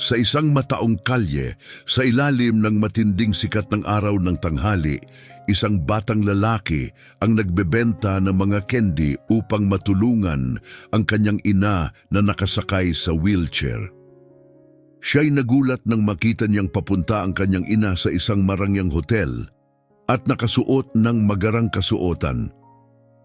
Sa isang mataong kalye, sa ilalim ng matinding sikat ng araw ng tanghali, isang batang lalaki ang nagbebenta ng mga candy upang matulungan ang kanyang ina na nakasakay sa wheelchair. Siya'y nagulat nang makita niyang papunta ang kanyang ina sa isang marangyang hotel at nakasuot ng magarang kasuotan.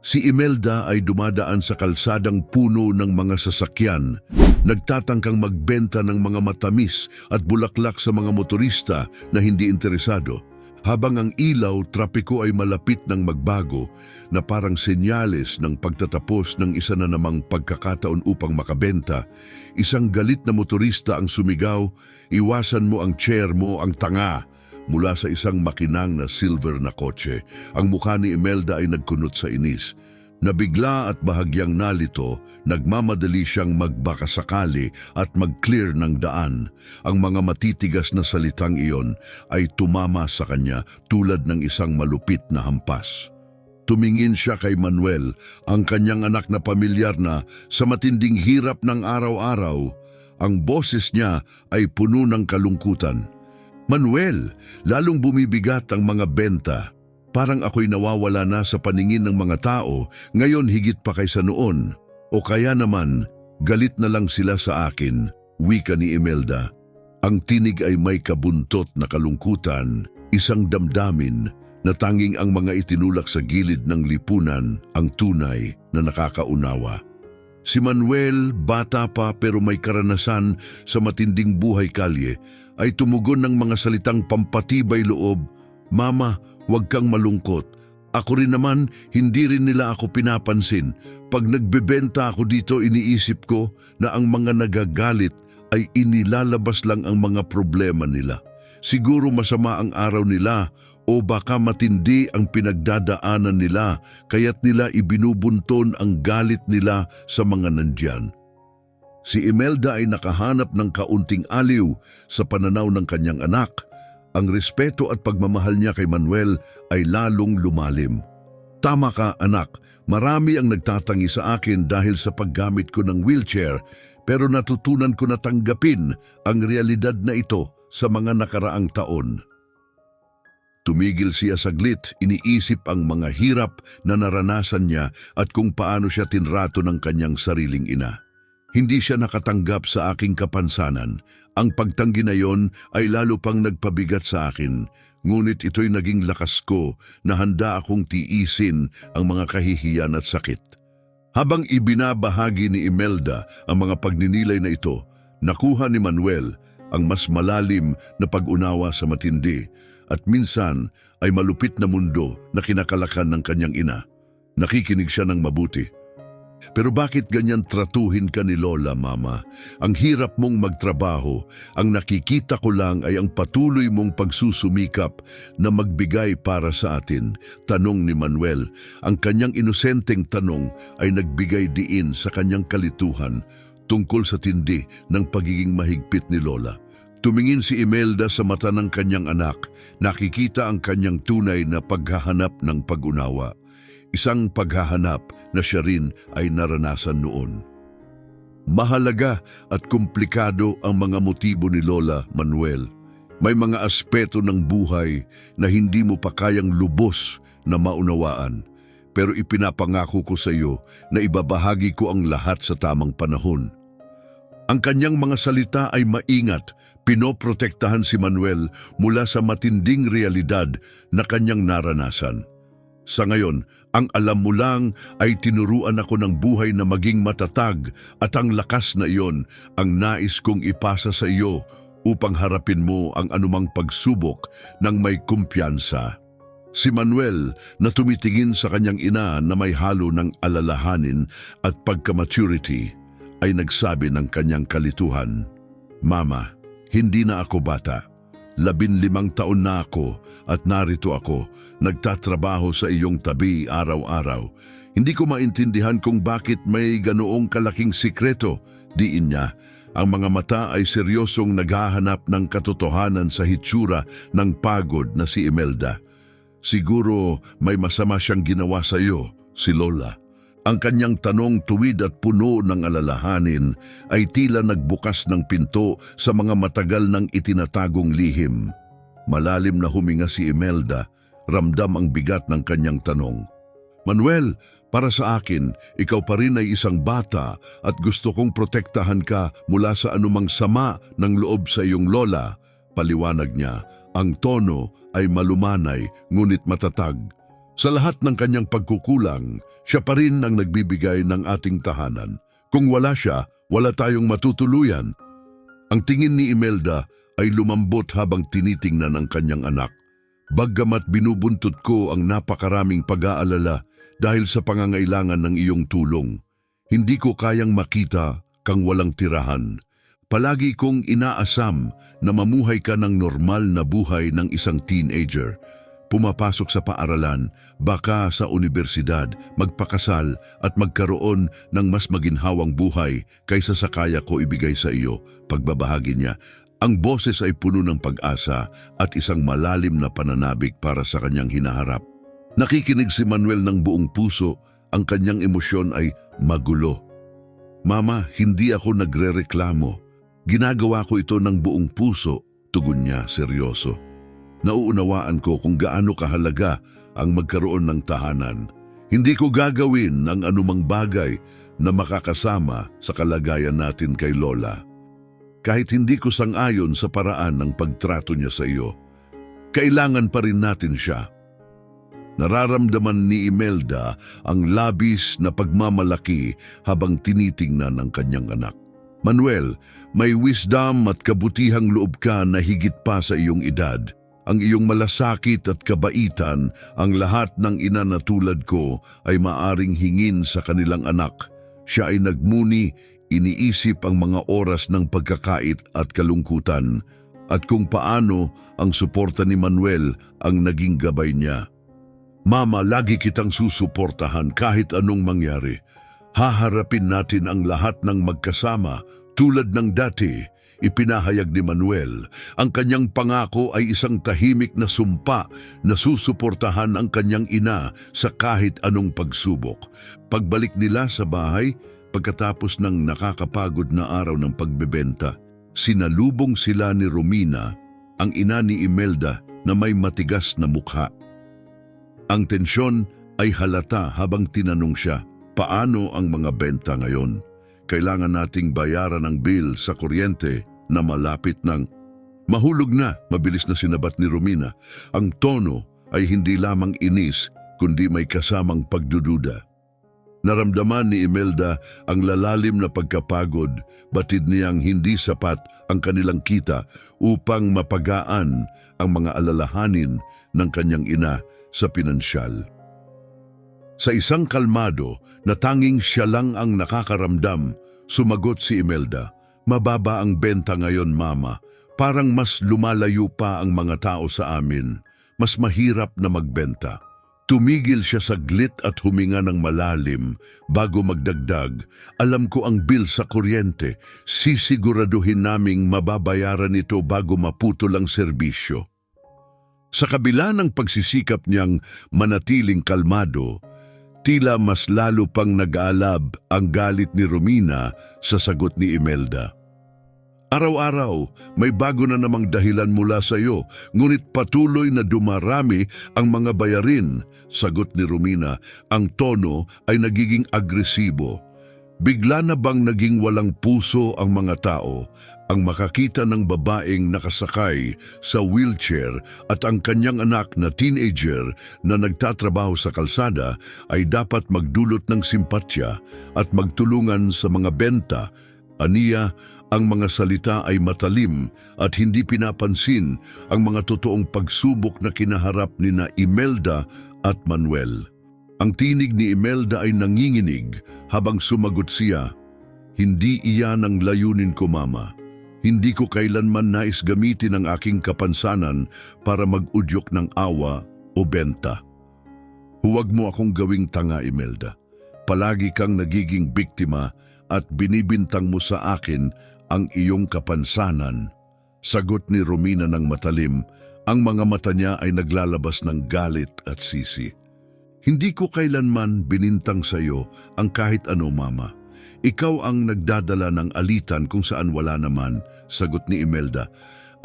Si Imelda ay dumadaan sa kalsadang puno ng mga sasakyan, nagtatangkang magbenta ng mga matamis at bulaklak sa mga motorista na hindi interesado, habang ang ilaw trapiko ay malapit ng magbago na parang senyales ng pagtatapos ng isa na namang pagkakataon upang makabenta. Isang galit na motorista ang sumigaw, "Iwasan mo ang chair mo, ang tanga!" Mula sa isang makinang na silver na kotse. Ang mukha ni Imelda ay nagkunot sa inis. Nabigla at bahagyang nalito, nagmamadali siyang magbakasakali at mag-clear ng daan. Ang mga matitigas na salitang iyon ay tumama sa kanya tulad ng isang malupit na hampas. Tumingin siya kay Manuel, ang kanyang anak na pamilyar na sa matinding hirap ng araw-araw. Ang boses niya ay puno ng kalungkutan. "Manuel, lalong bumibigat ang mga benta. Parang ako'y nawawala na sa paningin ng mga tao, ngayon higit pa kaysa noon. O kaya naman, galit na lang sila sa akin," wika ni Imelda. Ang tinig ay may kabuntot na kalungkutan, isang damdamin na tanging ang mga itinulak sa gilid ng lipunan ang tunay na nakakaunawa. Si Manuel, bata pa pero may karanasan sa matinding buhay kalye, ay tumugon ng mga salitang pampatibay loob, "Mama, huwag kang malungkot. Ako rin naman, hindi rin nila ako pinapansin. Pag nagbebenta ako dito, iniisip ko na ang mga nagagalit ay inilalabas lang ang mga problema nila. Siguro masama ang araw nila o baka matindi ang pinagdadaanan nila, kaya't nila ibinubunton ang galit nila sa mga nandyan." Si Imelda ay nakahanap ng kaunting aliw sa pananaw ng kanyang anak. Ang respeto at pagmamahal niya kay Manuel ay lalong lumalim. "Tama ka, anak. Marami ang nagtatangi sa akin dahil sa paggamit ko ng wheelchair, pero natutunan ko na tanggapin ang realidad na ito sa mga nakaraang taon." Tumigil siya saglit, iniisip ang mga hirap na naranasan niya at kung paano siya tinrato ng kanyang sariling ina. "Hindi siya nakatanggap sa aking kapansanan. Ang pagtanggi na yon ay lalo pang nagpabigat sa akin. Ngunit ito'y naging lakas ko na handa akong tiisin ang mga kahihiyan at sakit." Habang ibinabahagi ni Imelda ang mga pagninilay na ito, nakuha ni Manuel ang mas malalim na pag-unawa sa matindi at minsan ay malupit na mundo na kinakalakan ng kanyang ina. Nakikinig siya ng mabuti. "Pero bakit ganyan tratuhin ka ni Lola, Mama? Ang hirap mong magtrabaho. Ang nakikita ko lang ay ang patuloy mong pagsusumikap na magbigay para sa atin," tanong ni Manuel. Ang kanyang inosenteng tanong ay nagbigay diin sa kanyang kalituhan tungkol sa tindi ng pagiging mahigpit ni Lola. Tumingin si Imelda sa mata ng kanyang anak, nakikita ang kanyang tunay na paghahanap ng pag-unawa. Isang paghahanap na siya rin ay naranasan noon. Mahalaga at komplikado ang mga motibo ni Lola, Manuel. May mga aspeto ng buhay na hindi mo pa kayang lubos na maunawaan. Pero ipinapangako ko sa iyo na ibabahagi ko ang lahat sa tamang panahon. Ang kanyang mga salita ay maingat, pinoprotektahan si Manuel mula sa matinding realidad na kanyang naranasan. Sa ngayon, ang alam mo lang ay tinuruan ako ng buhay na maging matatag at ang lakas na iyon ang nais kong ipasa sa iyo upang harapin mo ang anumang pagsubok ng may kumpiyansa. Si Manuel na tumitingin sa kanyang ina na may halo ng alalahanin at pagka-maturity ay nagsabi ng kanyang kalituhan, "Mama, hindi na ako bata. 15 taon na ako at narito ako, nagtatrabaho sa iyong tabi araw-araw. Hindi ko maintindihan kung bakit may ganoong kalaking sikreto," diin niya. Ang mga mata ay seryosong naghahanap ng katotohanan sa hitsura ng pagod na si Imelda. "Siguro may masama siyang ginawa sa iyo, si Lola. Ang kanyang tanong tuwid at puno ng alalahanin ay tila nagbukas ng pinto sa mga matagal ng itinatagong lihim. Malalim na huminga si Imelda, ramdam ang bigat ng kanyang tanong. Manuel, para sa akin, ikaw pa rin ay isang bata at gusto kong protektahan ka mula sa anumang sama ng loob sa iyong lola. Paliwanag niya, ang tono ay malumanay ngunit matatag. Sa lahat ng kanyang pagkukulang, siya pa rin ang nagbibigay ng ating tahanan. Kung wala siya, wala tayong matutuluyan. Ang tingin ni Imelda ay lumambot habang tinitingnan ang kanyang anak. Bagamat binubuntot ko ang napakaraming pag-aalala dahil sa pangangailangan ng iyong tulong, hindi ko kayang makita kang walang tirahan. Palagi kong inaasam na mamuhay ka ng normal na buhay ng isang teenager. Pumapasok sa paaralan, baka sa unibersidad, magpakasal at magkaroon ng mas maginhawang buhay kaysa sa kaya ko ibigay sa iyo. Pagbabahagi niya, ang boses ay puno ng pag-asa at isang malalim na pananabik para sa kanyang hinaharap. Nakikinig si Manuel ng buong puso, ang kanyang emosyon ay magulo. Mama, hindi ako nagrereklamo. Ginagawa ko ito ng buong puso, tugon niya seryoso. Nauunawaan ko kung gaano kahalaga ang magkaroon ng tahanan. Hindi ko gagawin ang anumang bagay na makakasama sa kalagayan natin kay Lola. Kahit hindi ko sang-ayon sa paraan ng pagtrato niya sa iyo, kailangan pa rin natin siya. Nararamdaman ni Imelda ang labis na pagmamalaki habang tinitingnan ang kanyang anak. Manuel, may wisdom at kabutihang loob ka na higit pa sa iyong edad. Ang iyong malasakit at kabaitan, ang lahat ng ina na tulad ko ay maaring hingin sa kanilang anak. Siya ay nagmuni, iniisip ang mga oras ng pagkakait at kalungkutan, at kung paano ang suporta ni Manuel ang naging gabay niya. Mama, lagi kitang susuportahan kahit anong mangyari. Haharapin natin ang lahat ng magkasama tulad ng dati. Ipinahayag ni Manuel, ang kanyang pangako ay isang tahimik na sumpa na susuportahan ang kanyang ina sa kahit anong pagsubok. Pagbalik nila sa bahay, pagkatapos ng nakakapagod na araw ng pagbebenta, sinalubong sila ni Romina, ang ina ni Imelda na may matigas na mukha. Ang tensyon ay halata habang tinanong siya, paano ang mga benta ngayon? Kailangan nating bayaran ang bill sa kuryente na malapit ng mahulog na, mabilis na sinabat ni Romina. Ang tono ay hindi lamang inis, kundi may kasamang pagdududa. Naramdaman ni Imelda ang lalalim na pagkapagod, batid niyang hindi sapat ang kanilang kita upang mapagaan ang mga alalahanin ng kanyang ina sa pinansyal. Sa isang kalmado na tanging siya lang ang nakakaramdam, sumagot si Imelda, mababa ang benta ngayon, Mama. Parang mas lumalayo pa ang mga tao sa amin. Mas mahirap na magbenta. Tumigil siya saglit at huminga ng malalim bago magdagdag. Alam ko ang bill sa kuryente. Sisiguraduhin naming mababayaran ito bago maputol ang serbisyo. Sa kabila ng pagsisikap niyang manatiling kalmado, tila mas lalo pang nag-aalab ang galit ni Romina sa sagot ni Imelda. Araw-araw, may bago na namang dahilan mula sa iyo, ngunit patuloy na dumarami ang mga bayarin, sagot ni Romina. Ang tono ay nagiging agresibo. Bigla na bang naging walang puso ang mga tao? Ang makakita ng babaeng nakasakay sa wheelchair at ang kanyang anak na teenager na nagtatrabaho sa kalsada ay dapat magdulot ng simpatya at magtulungan sa mga benta. Aniya, ang mga salita ay matalim at hindi pinapansin ang mga totoong pagsubok na kinaharap ni na Imelda at Manuel. Ang tinig ni Imelda ay nanginginig habang sumagot siya, hindi iyan ang layunin ko, Mama. Hindi ko kailanman nais gamitin ang aking kapansanan para mag-udyok ng awa o benta. Huwag mo akong gawing tanga, Imelda. Palagi kang nagiging biktima at binibintang mo sa akin ang iyong kapansanan. Sagot ni Romina ng matalim, ang mga mata niya ay naglalabas ng galit at sisi. Hindi ko kailanman binintang sa iyo ang kahit ano, Mama. Ikaw ang nagdadala ng alitan kung saan wala naman, sagot ni Imelda.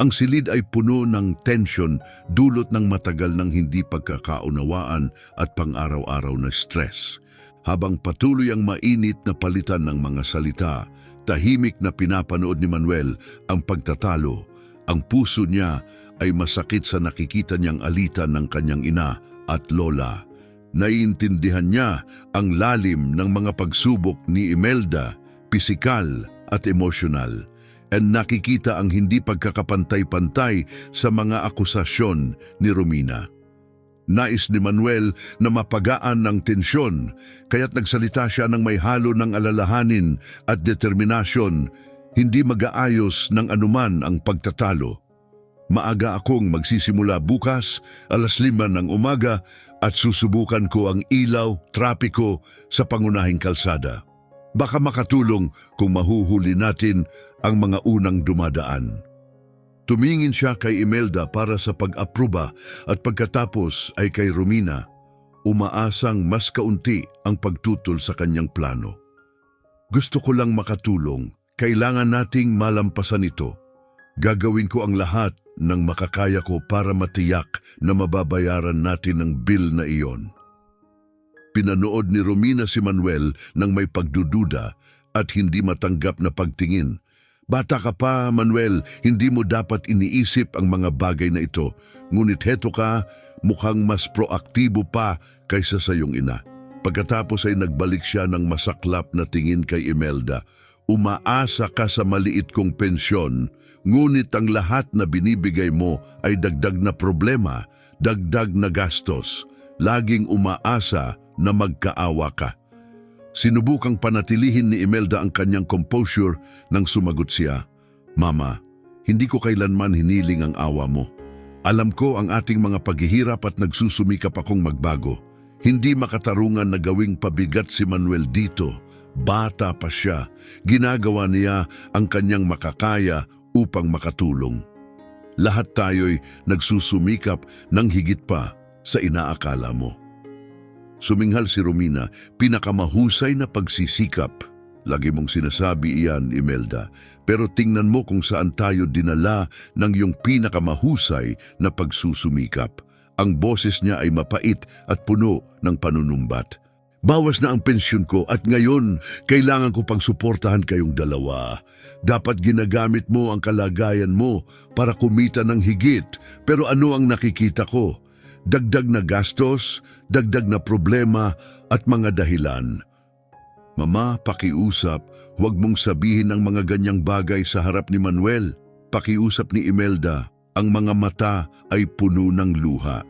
Ang silid ay puno ng tensyon dulot ng matagal ng hindi pagkakaunawaan at pang-araw-araw na stress. Habang patuloy ang mainit na palitan ng mga salita, tahimik na pinapanood ni Manuel ang pagtatalo. Ang puso niya ay masakit sa nakikita niyang alitan ng kanyang ina at lola. Naiintindihan niya ang lalim ng mga pagsubok ni Imelda, pisikal at emosyonal. And nakikita ang hindi pagkakapantay-pantay sa mga akusasyon ni Romina. Nais ni Manuel na mapagaan ng tensyon, kaya't nagsalita siya ng may halo ng alalahanin at determinasyon, hindi mag-aayos ng anuman ang pagtatalo. Maaga akong magsisimula bukas, 5:00 ng umaga, at susubukan ko ang ilaw, trapiko sa pangunahing kalsada. Baka makatulong kung mahuhuli natin ang mga unang dumadaan. Tumingin siya kay Imelda para sa pag-aproba at pagkatapos ay kay Romina, umaasang mas kaunti ang pagtutol sa kanyang plano. Gusto ko lang makatulong, kailangan nating malampasan ito. Gagawin ko ang lahat ng makakaya ko para matiyak na mababayaran natin ang bill na iyon. Pinanood ni Romina si Manuel ng may pagdududa at hindi matanggap na pagtingin. Bata ka pa, Manuel, hindi mo dapat iniisip ang mga bagay na ito. Ngunit heto ka, mukhang mas proaktibo pa kaysa sa iyong ina. Pagkatapos ay nagbalik siya ng masaklap na tingin kay Imelda. Umaasa ka sa maliit kong pensyon, ngunit ang lahat na binibigay mo ay dagdag na problema, dagdag na gastos. Laging umaasa na magkaawa ka. Sinubukang panatilihin ni Imelda ang kanyang composure nang sumagot siya, Mama, hindi ko kailanman hiniling ang awa mo. Alam ko ang ating mga paghihirap at nagsusumikap akong magbago. Hindi makatarungan na gawing pabigat si Manuel dito. Bata pa siya. Ginagawa niya ang kanyang makakaya upang makatulong. Lahat tayo'y nagsusumikap ng higit pa sa inaakala mo. Suminghal si Romina, pinakamahusay na pagsisikap. Lagi mong sinasabi iyan, Imelda, pero tingnan mo kung saan tayo dinala ng iyong pinakamahusay na pagsusumikap. Ang boses niya ay mapait at puno ng panunumbat. Bawas na ang pensyon ko at ngayon kailangan ko pang suportahan kayong dalawa. Dapat ginagamit mo ang kalagayan mo para kumita ng higit, pero ano ang nakikita ko? Dagdag na gastos, dagdag na problema at mga dahilan. Mama, pakiusap, huwag mong sabihin ang mga ganyang bagay sa harap ni Manuel. Pakiusap ni Imelda, ang mga mata ay puno ng luha.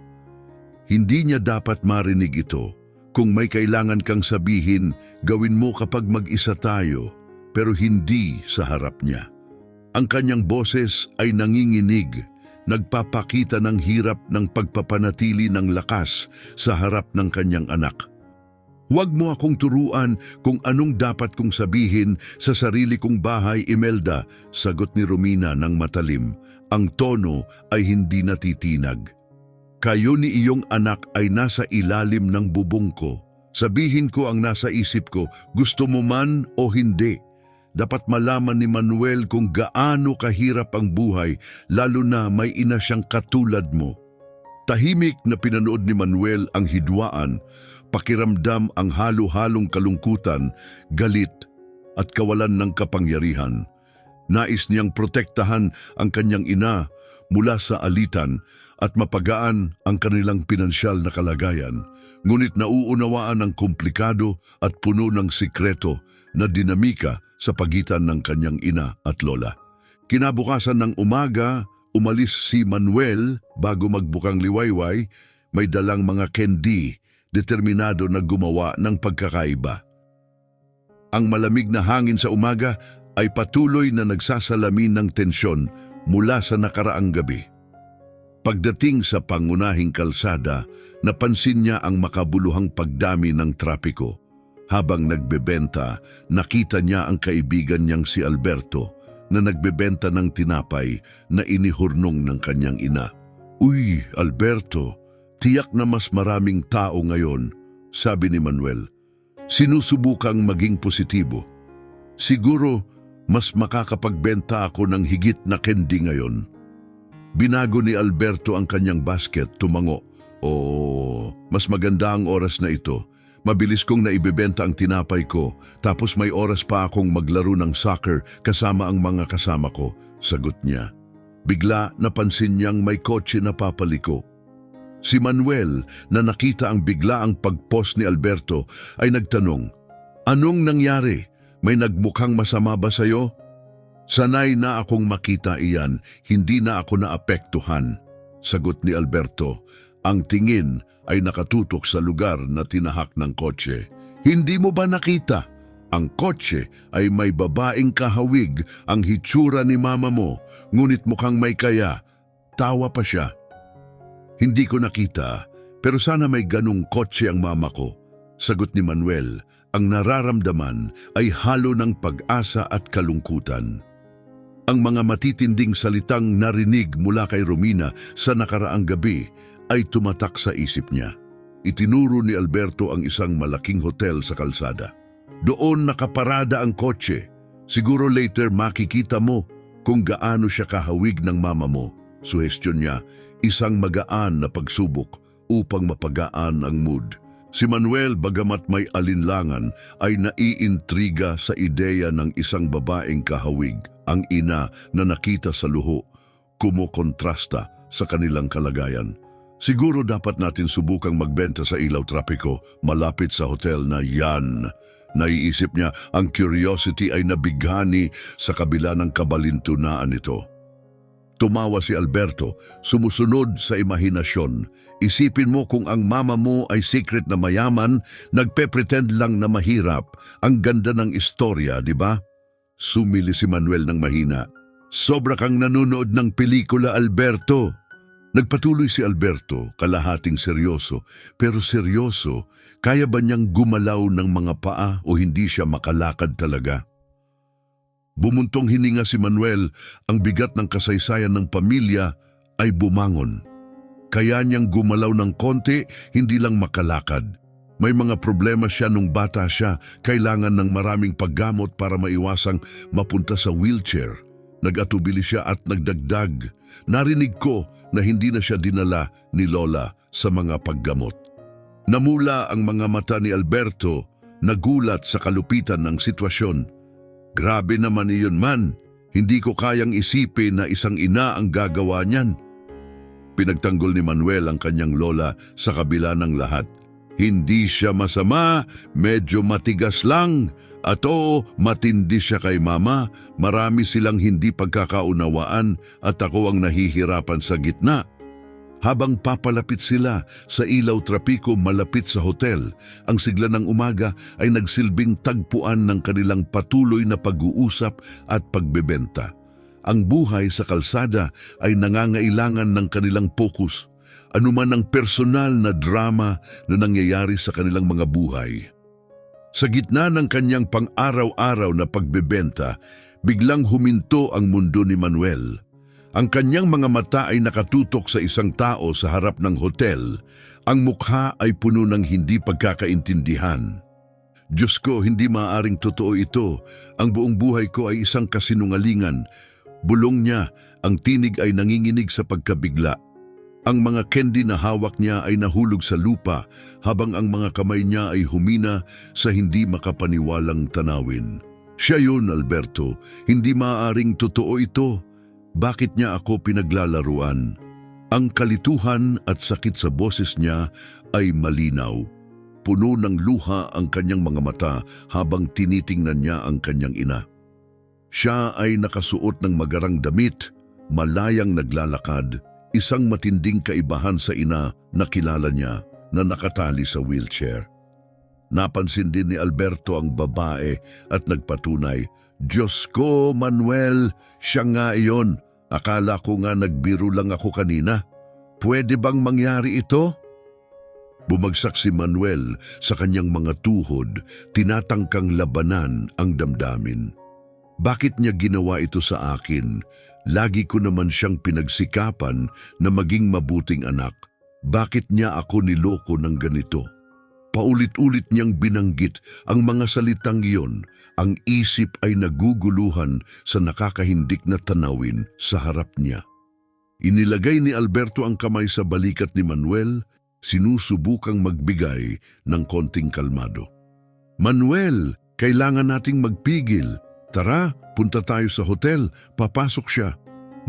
Hindi niya dapat marinig ito. Kung may kailangan kang sabihin, gawin mo kapag mag-isa tayo, pero hindi sa harap niya. Ang kanyang boses ay nanginginig, nagpapakita ng hirap ng pagpapanatili ng lakas sa harap ng kanyang anak. Huwag mo akong turuan kung anong dapat kong sabihin sa sarili kong bahay, Imelda, sagot ni Romina ng matalim. Ang tono ay hindi natitinag. Kayo ni iyong anak ay nasa ilalim ng bubong ko. Sabihin ko ang nasa isip ko, gusto mo man o hindi. Dapat malaman ni Manuel kung gaano kahirap ang buhay, lalo na may ina siyang katulad mo. Tahimik na pinanood ni Manuel ang hidwaan, pakiramdam ang halo-halong kalungkutan, galit at kawalan ng kapangyarihan. Nais niyang protektahan ang kanyang ina mula sa alitan at mapagaan ang kanilang pinansyal na kalagayan. Ngunit nauunawaan ang komplikado at puno ng sikreto na dinamika sa pagitan ng kanyang ina at lola. Kinabukasan ng umaga, umalis si Manuel bago magbukang liwayway, may dalang mga candy, determinado na gumawa ng pagkakaiba. Ang malamig na hangin sa umaga ay patuloy na nagsasalamin ng tensyon mula sa nakaraang gabi. Pagdating sa pangunahing kalsada, napansin niya ang makabuluhang pagdami ng trapiko. Habang nagbebenta, nakita niya ang kaibigan niyang si Alberto na nagbebenta ng tinapay na inihurnong ng kanyang ina. Uy, Alberto, tiyak na mas maraming tao ngayon. sabi ni Manuel. Sinusubukang maging positibo. Siguro, mas makakapagbenta ako ng higit na candy ngayon. Binago ni Alberto ang kanyang basket, tumango. Mas maganda ang oras na ito. Mabilis kong naibebenta ang tinapay ko, tapos may oras pa akong maglaro ng soccer kasama ang mga kasama ko, sagot niya. Bigla napansin niyang may kotse na papaliko. Si Manuel, na nakita ang biglaang pag-post ni Alberto, ay nagtanong, "Anong nangyari? May nagmukhang masama ba sa'yo?" "Sanay na akong makita iyan, hindi na ako naapektuhan," sagot ni Alberto. Ang tingin ay nakatutok sa lugar na tinahak ng kotse. "Hindi mo ba nakita? Ang kotse ay may babaeng kahawig, ang hitsura ni mama mo, ngunit mukhang may kaya." Tawa pa siya. "Hindi ko nakita, pero sana may ganong kotse ang mama ko," sagot ni Manuel. Ang nararamdaman ay halo ng pag-asa at kalungkutan. Ang mga matitinding salitang narinig mula kay Romina sa nakaraang gabi ay tumatak sa isip niya. Itinuro ni Alberto ang isang malaking hotel sa kalsada. "Doon nakaparada ang kotse. Siguro later makikita mo kung gaano siya kahawig ng mama mo," suhestyon niya, isang magaan na pagsubok upang mapagaan ang mood. Si Manuel, bagamat may alinlangan, ay naiintriga sa ideya ng isang babaeng kahawig, ang ina na nakita sa luho, kumokontrasta sa kanilang kalagayan. "Siguro dapat natin subukang magbenta sa ilaw trapiko malapit sa hotel na yan." Naiisip niya, ang curiosity ay nabighani sa kabila ng kabalintunaan nito. Tumawa si Alberto, sumusunod sa imahinasyon. "Isipin mo kung ang mama mo ay secret na mayaman, nagpe-pretend lang na mahirap. Ang ganda ng istorya, di ba?" Sumili si Manuel ng mahina. "Sobra kang nanonood ng pelikula, Alberto." Nagpatuloy si Alberto, kalahating seryoso. Pero seryoso, kaya ba niyang gumalaw ng mga paa o hindi siya makalakad talaga? Bumuntong hininga si Manuel, ang bigat ng kasaysayan ng pamilya ay bumangon. Kaya niyang gumalaw ng konti, hindi lang makalakad. May mga problema siya nung bata siya, kailangan ng maraming paggamot para maiwasang mapunta sa wheelchair. Nag-atubili siya at nagdagdag, "Narinig ko na hindi na siya dinala ni Lola sa mga paggamot." Namula ang mga mata ni Alberto, nagulat sa kalupitan ng sitwasyon. "Grabe naman iyon man, hindi ko kayang isipin na isang ina ang gagawa niyan." Pinagtanggol ni Manuel ang kanyang lola sa kabila ng lahat. "Hindi siya masama, medyo matigas lang. At oo, matindi siya kay mama, marami silang hindi pagkakaunawaan at ako ang nahihirapan sa gitna." Habang papalapit sila sa ilaw trapiko malapit sa hotel, ang sigla ng umaga ay nagsilbing tagpuan ng kanilang patuloy na pag-uusap at pagbebenta. Ang buhay sa kalsada ay nangangailangan ng kanilang pokus, anuman ang personal na drama na nangyayari sa kanilang mga buhay. Sa gitna ng kanyang pang-araw-araw na pagbebenta, biglang huminto ang mundo ni Manuel. Ang kanyang mga mata ay nakatutok sa isang tao sa harap ng hotel. Ang mukha ay puno ng hindi pagkakaintindihan. "Diyos ko, hindi maaaring totoo ito. Ang buong buhay ko ay isang kasinungalingan." Bulong niya, ang tinig ay nanginginig sa pagkabigla. Ang mga candy na hawak niya ay nahulog sa lupa habang ang mga kamay niya ay humina sa hindi makapaniwalang tanawin. "Siya yun, Alberto. Hindi maaaring totoo ito. Bakit niya ako pinaglalaruan?" Ang kalituhan at sakit sa boses niya ay malinaw. Puno ng luha ang kanyang mga mata habang tinitingnan niya ang kanyang ina. Siya ay nakasuot ng magarang damit, malayang naglalakad, isang matinding kaibahan sa ina na kilala niya na nakatali sa wheelchair. Napansin din ni Alberto ang babae at nagpatunay, "Diyos ko, Manuel, siya nga iyon. Akala ko nga nagbiro lang ako kanina. Pwede bang mangyari ito?" Bumagsak si Manuel sa kanyang mga tuhod, tinatangkang labanan ang damdamin. "Bakit niya ginawa ito sa akin? Lagi ko naman siyang pinagsikapan na maging mabuting anak. Bakit niya ako niloko ng ganito?" Paulit-ulit niyang binanggit ang mga salitang iyon. Ang isip ay naguguluhan sa nakakahindik na tanawin sa harap niya. Inilagay ni Alberto ang kamay sa balikat ni Manuel, sinusubukang magbigay ng konting kalmado. Manuel, kailangan nating magpigil. Tara, punta tayo sa hotel, papasok siya.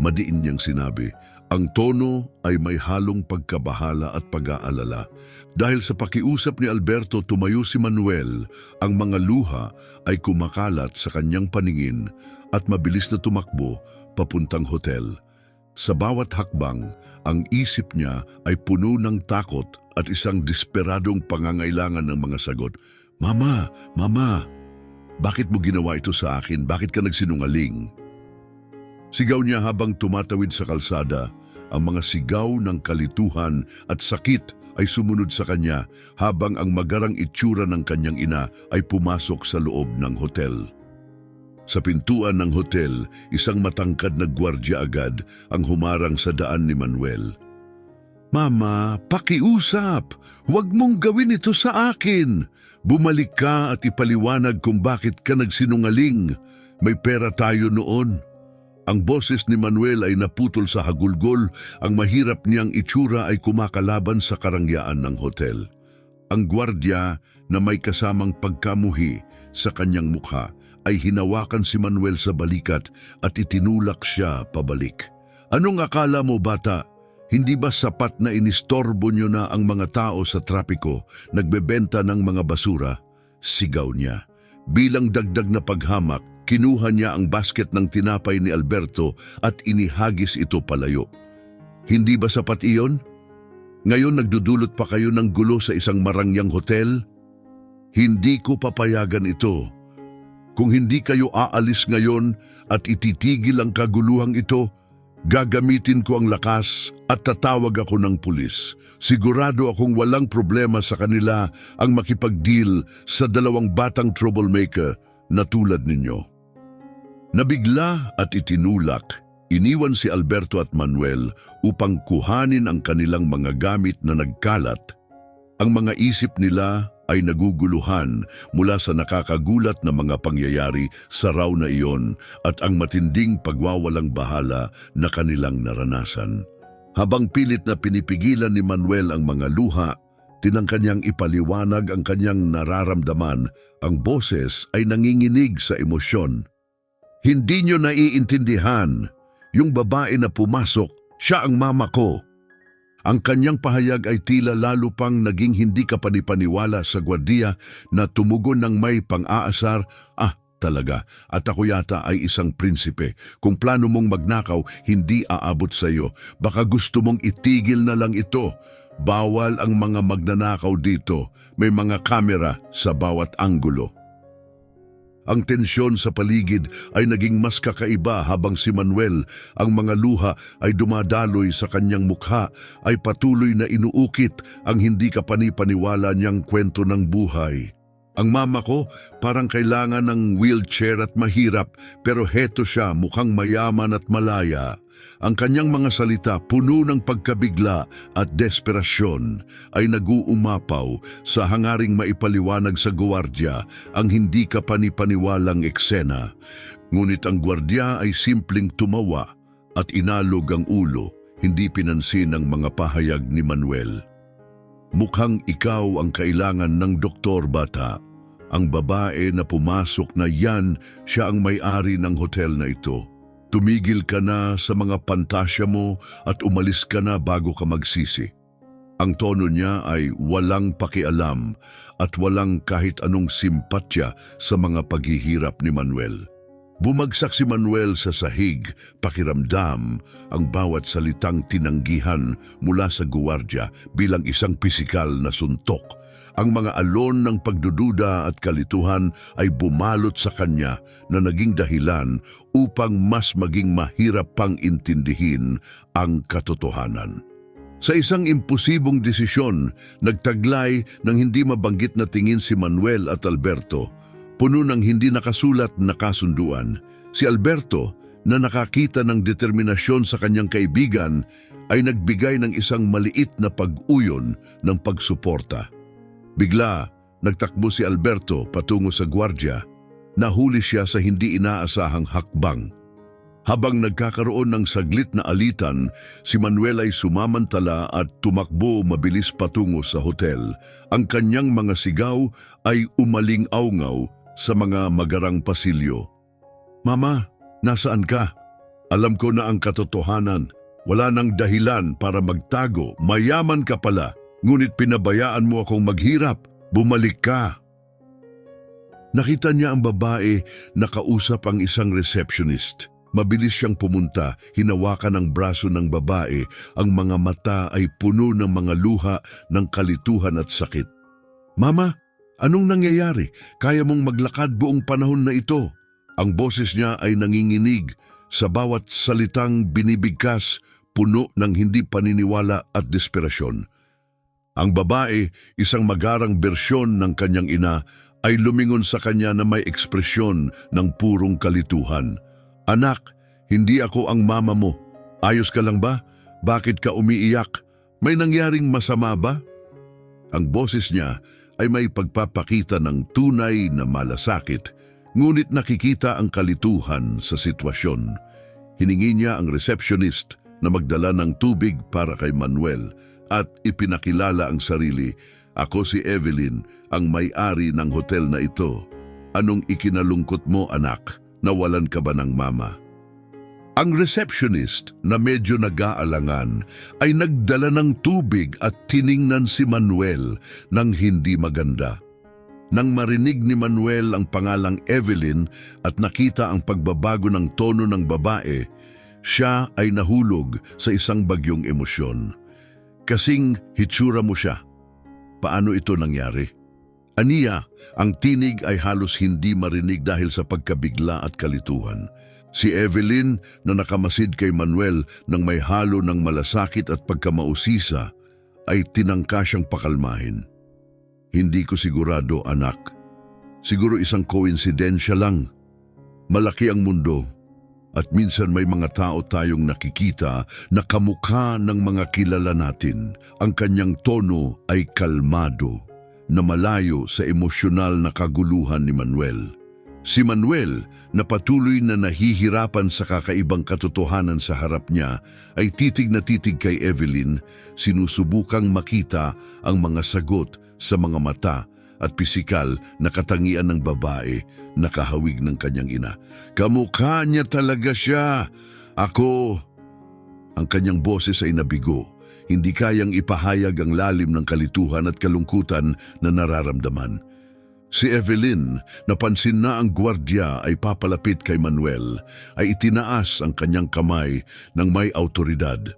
Madiin niyang sinabi. Ang tono ay may halong pagkabahala at pag-aalala. Dahil sa pakiusap ni Alberto, tumayo si Manuel. Ang mga luha ay kumakalat sa kanyang paningin at mabilis na tumakbo papuntang hotel. Sa bawat hakbang, ang isip niya ay puno ng takot at isang desperadong pangangailangan ng mga sagot. Mama, Mama, bakit mo ginawa ito sa akin? Bakit ka nagsinungaling? Sigaw niya habang tumatawid sa kalsada. Ang mga sigaw ng kalituhan at sakit ay sumunod sa kanya habang ang magarang itsura ng kanyang ina ay pumasok sa loob ng hotel. Sa pintuan ng hotel, isang matangkad na gwardiya agad ang humarang sa daan ni Manuel. Mama, pakiusap! Huwag mong gawin ito sa akin! Bumalik ka at ipaliwanag kung bakit ka nagsinungaling. May pera tayo noon. Ang boses ni Manuel ay naputol sa hagulgol, ang mahirap niyang itsura ay kumakalaban sa karangyaan ng hotel. Ang gwardiya na may kasamang pagkamuhi sa kanyang mukha ay hinawakan si Manuel sa balikat at itinulak siya pabalik. Anong akala mo, bata? Hindi ba sapat na inistorbo niyo na ang mga tao sa trapiko, nagbebenta ng mga basura? Sigaw niya. Bilang dagdag na paghamak, kinuha niya ang basket ng tinapay ni Alberto at inihagis ito palayo. Hindi ba sapat iyon? Ngayon nagdudulot pa kayo ng gulo sa isang marangyang hotel? Hindi ko papayagan ito. Kung hindi kayo aalis ngayon at ititigil ang kaguluhang ito, gagamitin ko ang lakas at tatawag ako ng pulis. Sigurado akong walang problema sa kanila ang makipag-deal sa dalawang batang troublemaker na tulad ninyo. Nabigla at itinulak, iniwan si Alberto at Manuel upang kuhanin ang kanilang mga gamit na nagkalat. Ang mga isip nila ay naguguluhan mula sa nakakagulat na mga pangyayari sa raw na iyon at ang matinding pagwawalang bahala na kanilang naranasan. Habang pilit na pinipigilan ni Manuel ang mga luha, tinangka niyang ipaliwanag ang kanyang nararamdaman. Ang boses ay nanginginig sa emosyon. Hindi niyo naiintindihan. Yung babae na pumasok, siya ang mama ko. Ang kanyang pahayag ay tila lalo pang naging hindi kapanipaniwala sa gwardiya na tumugon ng may pang-aasar. Talaga, at ako yata ay isang prinsipe. Kung plano mong magnakaw, hindi aabot sa iyo. Baka gusto mong itigil na lang ito. Bawal ang mga magnanakaw dito. May mga kamera sa bawat anggulo. Ang tensyon sa paligid ay naging mas kakaiba habang si Manuel, ang mga luha ay dumadaloy sa kanyang mukha, ay patuloy na inuukit ang hindi kapanipaniwala niyang kwento ng buhay. Ang mama ko parang kailangan ng wheelchair at mahirap, pero heto siya, mukhang mayaman at malaya. Ang kanyang mga salita, puno ng pagkabigla at desperasyon, ay nag-uumapaw sa hangaring maipaliwanag sa gwardiya ang hindi kapanipaniwalang eksena. Ngunit ang gwardiya ay simpleng tumawa at inalog ang ulo, hindi pinansin ang mga pahayag ni Manuel. Mukhang ikaw ang kailangan ng doktor, bata. Ang babae na pumasok na yan, siya ang may-ari ng hotel na ito. Tumigil ka na sa mga pantasya mo at umalis ka na bago ka magsisi. Ang tono niya ay walang pakialam at walang kahit anong simpatya sa mga paghihirap ni Manuel. Bumagsak si Manuel sa sahig, pakiramdam ang bawat salitang tinanggihan mula sa guwardiya bilang isang pisikal na suntok. Ang mga alon ng pagdududa at kalituhan ay bumalot sa kanya na naging dahilan upang mas maging mahirap pang intindihin ang katotohanan. Sa isang imposibong desisyon, nagtaglay ng hindi mabanggit na tingin si Manuel at Alberto. Puno ng hindi nakasulat na kasunduan, si Alberto na nakakita ng determinasyon sa kanyang kaibigan ay nagbigay ng isang maliit na pag-uyon ng pagsuporta. Bigla, nagtakbo si Alberto patungo sa gwardya. Nahuli siya sa hindi inaasahang hakbang. Habang nagkakaroon ng saglit na alitan, si Manuel ay sumamantala at tumakbo mabilis patungo sa hotel. Ang kanyang mga sigaw ay umaling-aungaw sa mga magarang pasilyo. "Mama, nasaan ka? Alam ko na ang katotohanan. Wala nang dahilan para magtago. Mayaman ka pala, ngunit pinabayaan mo akong maghirap. Bumalik ka." Nakita niya ang babae na kausap ang isang receptionist. Mabilis siyang pumunta, hinawakan ang braso ng babae, ang mga mata ay puno ng mga luha ng kalituhan at sakit. "Mama, anong nangyayari? Kaya mong maglakad buong panahon na ito?" Ang boses niya ay nanginginig, sa bawat salitang binibigkas, puno ng hindi paniniwala at desperasyon. Ang babae, isang magarang bersyon ng kanyang ina, ay lumingon sa kanya na may ekspresyon ng purong kalituhan. "Anak, hindi ako ang mama mo. Ayos ka lang ba? Bakit ka umiiyak? May nangyaring masama ba?" Ang boses niya ay may pagpapakita ng tunay na malasakit, ngunit nakikita ang kalituhan sa sitwasyon. Hiningi niya ang receptionist na magdala ng tubig para kay Manuel at ipinakilala ang sarili. "Ako si Evelyn, ang may-ari ng hotel na ito. Anong ikinalungkot mo, anak? Nawalan ka ba ng mama?" Ang receptionist na medyo nag-aalangan ay nagdala ng tubig at tiningnan si Manuel ng hindi maganda. Nang marinig ni Manuel ang pangalang Evelyn at nakita ang pagbabago ng tono ng babae, siya ay nahulog sa isang bagyong emosyon. "Kasing hitsura mo siya. Paano ito nangyari?" Aniya, ang tinig ay halos hindi marinig dahil sa pagkabigla at kalituhan. Si Evelyn na nakamasid kay Manuel nang may halo ng malasakit at pagkamausisa ay tinangka siyang pakalmahin. "Hindi ko sigurado, anak. Siguro isang koinsidensya lang. Malaki ang mundo at minsan may mga tao tayong nakikita na kamukha ng mga kilala natin." Ang kanyang tono ay kalmado, na malayo sa emosyonal na kaguluhan ni Manuel. Si Manuel, na patuloy na nahihirapan sa kakaibang katotohanan sa harap niya, ay titig na titig kay Evelyn, sinusubukang makita ang mga sagot sa mga mata at pisikal na katangian ng babae na kahawig ng kanyang ina. "Kamukha niya talaga siya. Ako." Ang kanyang boses ay nabigo. Hindi kayang ipahayag ang lalim ng kalituhan at kalungkutan na nararamdaman. Si Evelyn, napansin na ang gwardya ay papalapit kay Manuel, ay itinaas ang kanyang kamay ng may autoridad.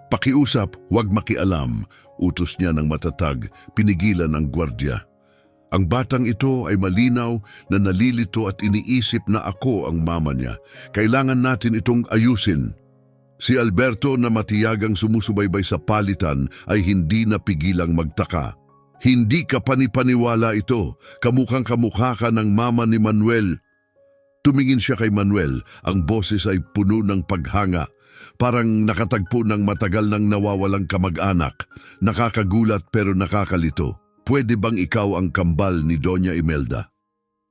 "Pakiusap, huwag makialam," utos niya ng matatag, pinigilan ang gwardya. Ang batang ito ay malinaw na nalilito at iniisip na ako ang mama niya. Kailangan natin itong ayusin. Si Alberto na matiyagang sumusubaybay sa palitan ay hindi napigilang magtaka. "Hindi ka panipaniwala ito. Kamukhang kamukha ka ng mama ni Manuel." Tumingin siya kay Manuel. Ang boses ay puno ng paghanga. Parang nakatagpo ng matagal nang nawawalang kamag-anak. Nakakagulat pero nakakalito. "Pwede bang ikaw ang kambal ni Doña Imelda?"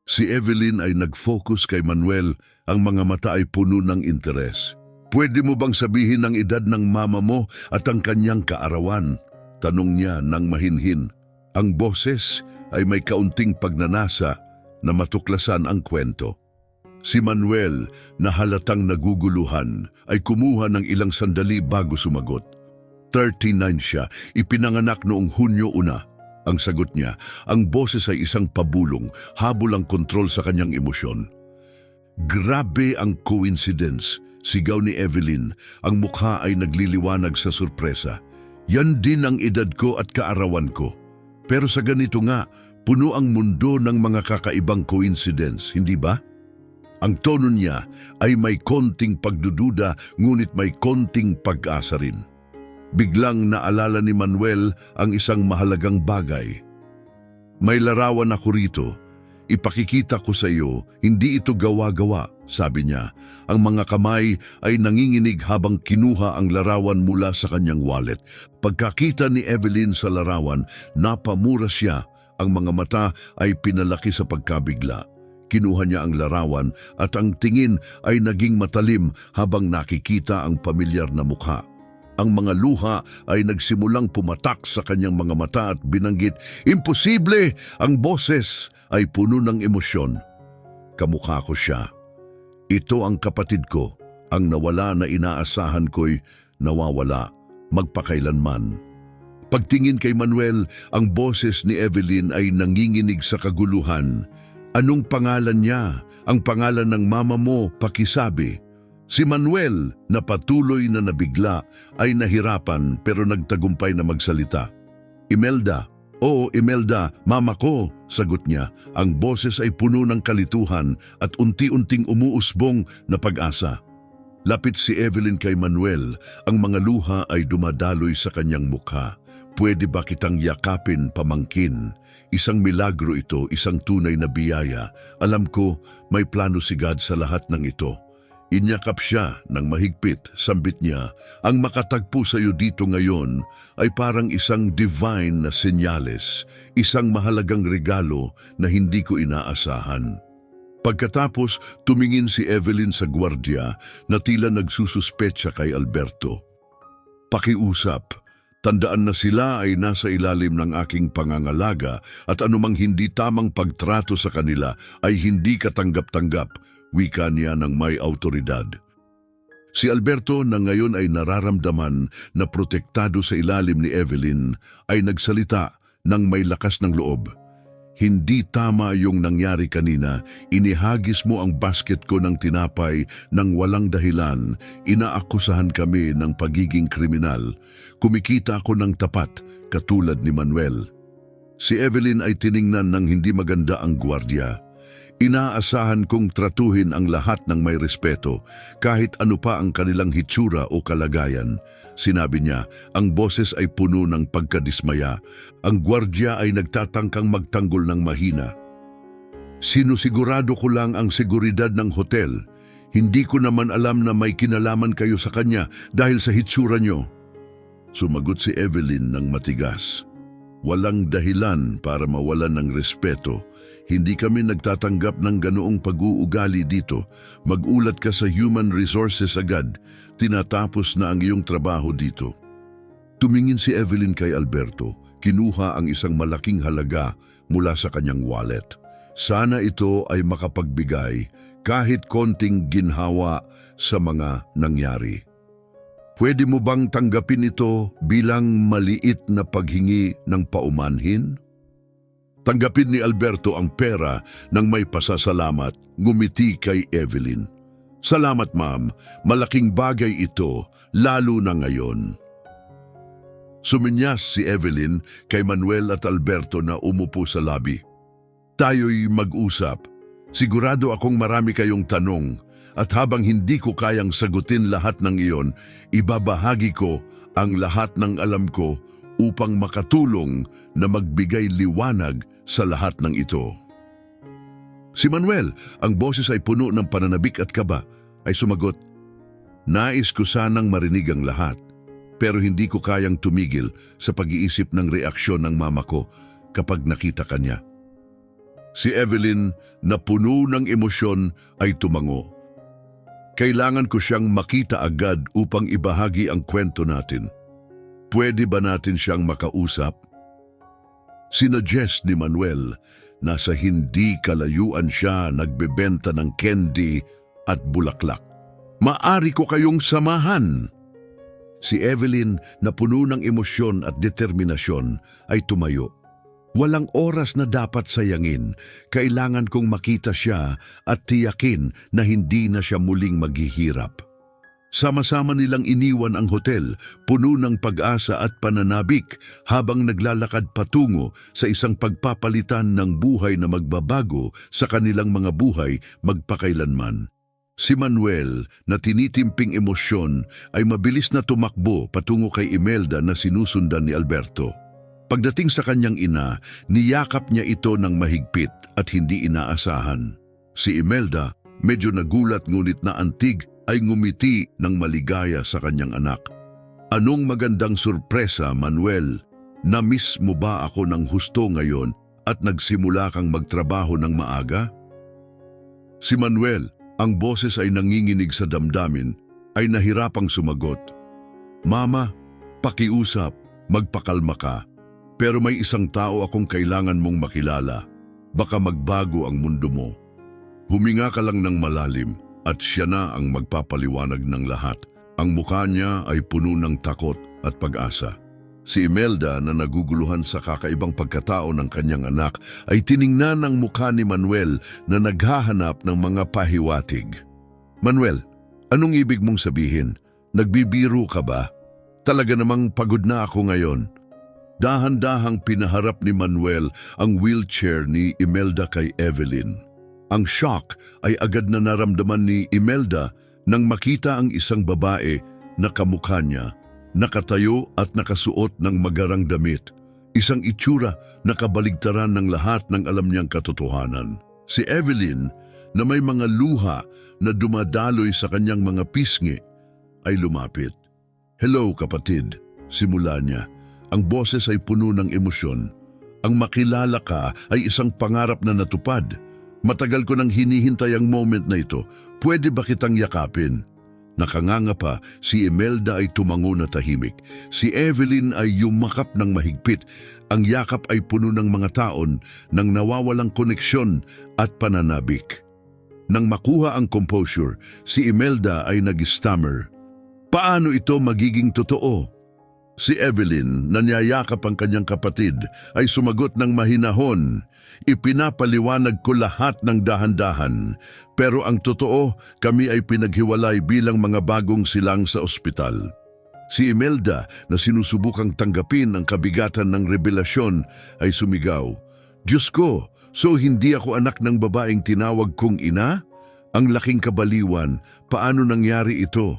Si Evelyn ay nag-focus kay Manuel. Ang mga mata ay puno ng interes. "Pwede mo bang sabihin ang edad ng mama mo at ang kanyang kaarawan?" tanong niya ng mahinhin. Ang boses ay may kaunting pagnanasa na matuklasan ang kwento. Si Manuel, na halatang naguguluhan, ay kumuha ng ilang sandali bago sumagot. 39 siya, ipinanganak noong Hunyo 1. Ang sagot niya, ang boses ay isang pabulong, habol ang kontrol sa kanyang emosyon. "Grabe ang coincidence," sigaw ni Evelyn. Ang mukha ay nagliliwanag sa sorpresa. "Yan din ang edad ko at kaarawan ko. Pero sa ganito nga, puno ang mundo ng mga kakaibang coincidence, hindi ba?" Ang tono niya ay may konting pagdududa, ngunit may konting pag-asa rin. Biglang naalala ni Manuel ang isang mahalagang bagay. "May larawan ako rito. Ipakikita ko sa iyo, hindi ito gawa-gawa, sabi niya. Ang mga kamay ay nanginginig habang kinuha ang larawan mula sa kanyang wallet. Pagkakita ni Evelyn sa larawan, napamura siya. Ang mga mata ay pinalaki sa pagkabigla. Kinuha niya ang larawan at ang tingin ay naging matalim habang nakikita ang pamilyar na mukha. Ang mga luha ay nagsimulang pumatak sa kanyang mga mata at binanggit, "Imposible!" Ang boses ay puno ng emosyon. "Kamukha ko siya. Ito ang kapatid ko, ang nawala na inaasahan ko'y nawawala, magpakailanman." Pagtingin kay Manuel, ang boses ni Evelyn ay nanginginig sa kaguluhan. "Anong pangalan niya? Ang pangalan ng mama mo, pakisabi." Si Manuel, na patuloy na nabigla, ay nahirapan pero nagtagumpay na magsalita. "Imelda." "Oo, Imelda, mama ko," sagot niya. Ang boses ay puno ng kalituhan at unti-unting umuusbong na pag-asa. Lapit si Evelyn kay Manuel, ang mga luha ay dumadaloy sa kanyang mukha. "Pwede ba kitang yakapin, pamangkin? Isang milagro ito, isang tunay na biyaya. Alam ko, may plano si God sa lahat ng ito." Inyakap siya ng mahigpit, sambit niya, "Ang makatagpo sa iyo dito ngayon ay parang isang divine na senyales, isang mahalagang regalo na hindi ko inaasahan." Pagkatapos, tumingin si Evelyn sa gwardiya na tila nagsususpetsa kay Alberto. "Pakiusap, tandaan na sila ay nasa ilalim ng aking pangangalaga at anumang hindi tamang pagtrato sa kanila ay hindi katanggap-tanggap," wika niya ng may autoridad. Si Alberto, na ngayon ay nararamdaman na protektado sa ilalim ni Evelyn, ay nagsalita ng may lakas ng loob. "Hindi tama yung nangyari kanina. Inihagis mo ang basket ko ng tinapay ng walang dahilan. Inaakusahan kami ng pagiging kriminal. Kumikita ako ng tapat, katulad ni Manuel." Si Evelyn ay tiningnan ng hindi maganda ang gwardiya. "Inaasahan kong tratuhin ang lahat ng may respeto, kahit ano pa ang kanilang hitsura o kalagayan," sinabi niya. Ang boses ay puno ng pagkadismaya. Ang gwardiya ay nagtatangkang magtanggol ng mahina. "Sinusigurado ko lang ang seguridad ng hotel. Hindi ko naman alam na may kinalaman kayo sa kanya dahil sa hitsura niyo." Sumagot si Evelyn ng matigas. "Walang dahilan para mawalan ng respeto. Hindi kami nagtatanggap ng ganoong pag-uugali dito. Mag-ulat ka sa Human Resources agad. Tinatapos na ang iyong trabaho dito." Tumingin si Evelyn kay Alberto. Kinuha ang isang malaking halaga mula sa kanyang wallet. Sana ito ay makapagbigay kahit konting ginhawa sa mga nangyari. "Pwede mo bang tanggapin ito bilang maliit na paghingi ng paumanhin?" Tanggapin ni Alberto ang pera ng may pasasalamat, ngumiti kay Evelyn. "Salamat, ma'am. Malaking bagay ito, lalo na ngayon." Suminyas si Evelyn kay Manuel at Alberto na umupo sa lobby. "Tayo'y mag-usap. Sigurado akong marami kayong tanong at habang hindi ko kayang sagutin lahat ng iyon, ibabahagi ko ang lahat ng alam ko upang makatulong na magbigay liwanag sa lahat ng ito." Si Manuel, ang boses ay puno ng pananabik at kaba, ay sumagot, "Nais ko sanang marinig ang lahat, pero hindi ko kayang tumigil sa pag-iisip ng reaksyon ng mama ko kapag nakita kanya." Si Evelyn, na puno ng emosyon, ay tumango. "Kailangan ko siyang makita agad upang ibahagi ang kwento natin. Pwede ba natin siyang makausap?" Sinuggest ni Manuel na sa hindi kalayuan siya nagbebenta ng candy at bulaklak. "Maari ko kayong samahan." Si Evelyn, na puno ng emosyon at determinasyon, ay tumayo. "Walang oras na dapat sayangin. Kailangan kong makita siya at tiyakin na hindi na siya muling maghihirap." Sama-sama nilang iniwan ang hotel, puno ng pag-asa at pananabik habang naglalakad patungo sa isang pagpapalitan ng buhay na magbabago sa kanilang mga buhay magpakailanman. Si Manuel, na tinitimping emosyon, ay mabilis na tumakbo patungo kay Imelda na sinusundan ni Alberto. Pagdating sa kanyang ina, niyakap niya ito ng mahigpit at hindi inaasahan. Si Imelda, medyo nagulat ngunit naantig, ay ngumiti ng maligaya sa kanyang anak. Anong magandang sorpresa, Manuel? Na-miss mo ba ako ng husto ngayon at nagsimula kang magtrabaho ng maaga? Si Manuel, ang boses ay nanginginig sa damdamin, ay nahirapang sumagot. Mama, pakiusap, magpakalma ka. Pero may isang tao akong kailangan mong makilala. Baka magbago ang mundo mo. Huminga ka lang ng malalim at siya na ang magpapaliwanag ng lahat. Ang mukha niya ay puno ng takot at pag-asa. Si Imelda na naguguluhan sa kakaibang pagkatao ng kanyang anak ay tiningnan ang mukha ni Manuel na naghahanap ng mga pahiwatig. Manuel, anong ibig mong sabihin? Nagbibiro ka ba? Talaga namang pagod na ako ngayon. Dahan-dahang pinaharap ni Manuel ang wheelchair ni Imelda kay Evelyn. Ang shock ay agad na naramdaman ni Imelda nang makita ang isang babae na kamukha niya, nakatayo at nakasuot ng magarang damit. Isang itsura na kabaligtaran ng lahat ng alam niyang katotohanan. Si Evelyn, na may mga luha na dumadaloy sa kanyang mga pisngi, ay lumapit. Hello kapatid, simula niya. Ang boses ay puno ng emosyon. Ang makilala ka ay isang pangarap na natupad. Matagal ko nang hinihintay ang moment na ito. Pwede ba kitang yakapin? Nakanganga pa, si Imelda ay tumango na tahimik. Si Evelyn ay yumakap ng mahigpit. Ang yakap ay puno ng mga taon nang nawawalang koneksyon at pananabik. Nang makuha ang composure, si Imelda ay nag-stammer. Paano ito magiging totoo? Si Evelyn, na niyayakap ang kanyang kapatid, ay sumagot ng mahinahon. Ipinapaliwanag ko lahat ng dahan-dahan. Pero ang totoo, kami ay pinaghiwalay bilang mga bagong silang sa ospital. Si Imelda, na sinusubukang tanggapin ang kabigatan ng revelasyon, ay sumigaw. Diyos ko, so hindi ako anak ng babaeng tinawag kong ina? Ang laking kabaliwan, paano nangyari ito?